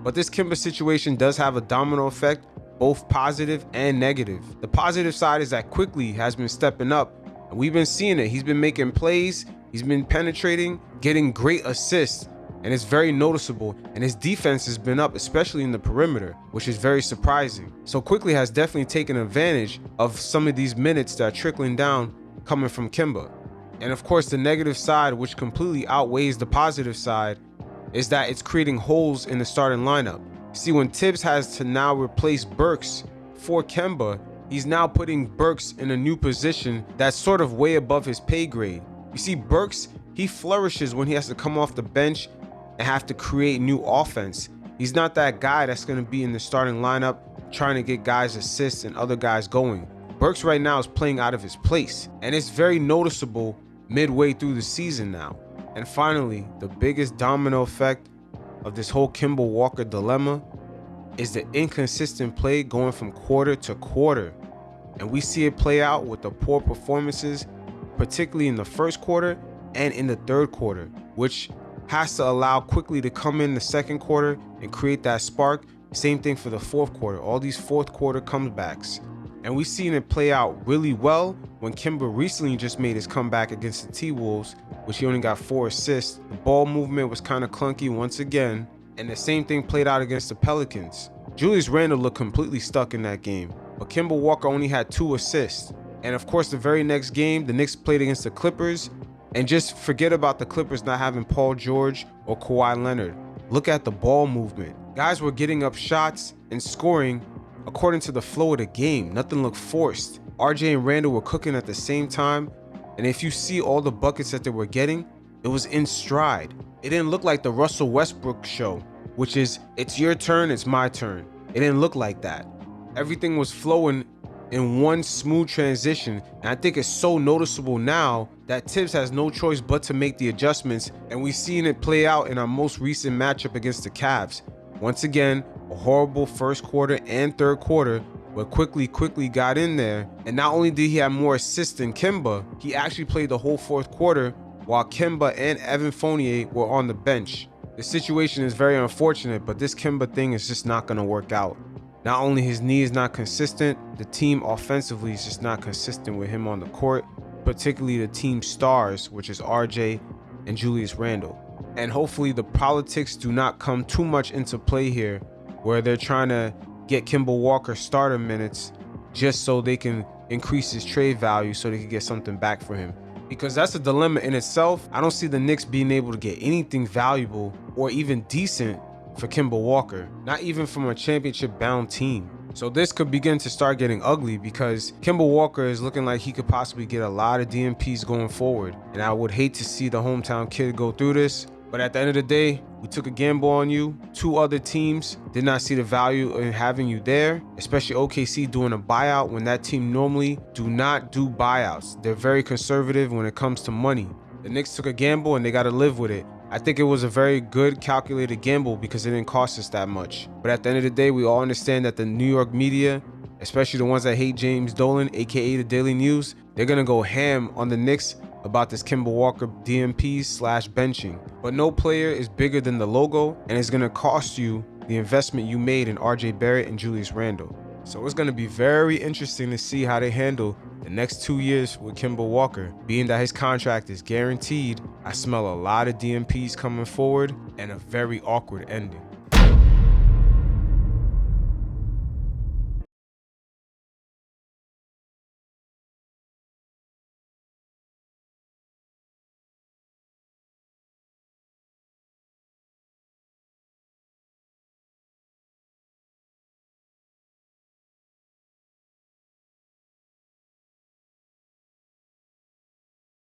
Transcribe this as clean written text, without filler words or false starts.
But this Kemba situation does have a domino effect, both positive and negative. The positive side is that Quickly has been stepping up, and we've been seeing it. He's been making plays, he's been penetrating, getting great assists, and it's very noticeable, and his defense has been up, especially in the perimeter, which is very surprising. So Quickly has definitely taken advantage of some of these minutes that are trickling down coming from Kemba. And of course, the negative side, which completely outweighs the positive side, is that it's creating holes in the starting lineup. See, when Tibbs has to now replace Burks for Kemba, he's now putting Burks in a new position that's sort of way above his pay grade. You see, Burks, he flourishes when he has to come off the bench and have to create new offense. He's not that guy that's going to be in the starting lineup trying to get guys assists and other guys going. Burks right now is playing out of his place, and it's very noticeable midway through the season now. And finally, the biggest domino effect of this whole Kemba Walker dilemma is the inconsistent play going from quarter to quarter. And we see it play out with the poor performances, particularly in the first quarter and in the third quarter, which has to allow Quickly to come in the second quarter and create that spark. Same thing for the fourth quarter, all these fourth quarter comebacks. And we've seen it play out really well when Kemba recently just made his comeback against the T-Wolves, which he only got 4 assists. The ball movement was kind of clunky once again, and the same thing played out against the Pelicans. Julius Randle looked completely stuck in that game, but Kemba Walker only had 2 assists. And of course, the very next game, the Knicks played against the Clippers, and just forget about the Clippers not having Paul George or Kawhi Leonard. Look at the ball movement. Guys were getting up shots and scoring according to the flow of the game. Nothing looked forced. RJ and Randall were cooking at the same time, and if you see all the buckets that they were getting, it was in stride. It didn't look like the Russell Westbrook show, which is, it's your turn, it's my turn. It didn't look like that. Everything was flowing in one smooth transition, and I think it's so noticeable now that Tibbs has no choice but to make the adjustments, and we've seen it play out in our most recent matchup against the Cavs. Once again, a horrible first quarter and third quarter where Quickly got in there, and not only did he have more assists than Kemba, he actually played the whole fourth quarter while Kemba and Evan Fournier were on the bench. The situation is very unfortunate, but this Kemba thing is just not going to work out. Not only his knee is not consistent, the team offensively is just not consistent with him on the court, particularly the team stars, which is RJ and Julius Randle. And hopefully the politics do not come too much into play here, where they're trying to get Kemba Walker starter minutes just so they can increase his trade value so they can get something back for him. Because that's a dilemma in itself. I don't see the Knicks being able to get anything valuable or even decent for Kemba Walker, not even from a championship-bound team. So this could begin to start getting ugly because Kemba Walker is looking like he could possibly get a lot of DMPs going forward. And I would hate to see the hometown kid go through this. But at the end of the day, we took a gamble on you. 2 other teams did not see the value in having you there, especially OKC doing a buyout when that team normally do not do buyouts. They're very conservative when it comes to money. The Knicks took a gamble and they got to live with it. I think it was a very good calculated gamble because it didn't cost us that much. But at the end of the day, we all understand that the New York media, especially the ones that hate James Dolan, aka the Daily News, they're gonna go ham on the Knicks about this Kemba Walker DMP/benching. But no player is bigger than the logo, and it's gonna cost you the investment you made in RJ Barrett and Julius Randle. So it's gonna be very interesting to see how they handle the next 2 years with Kemba Walker. Being that his contract is guaranteed, I smell a lot of DMPs coming forward and a very awkward ending.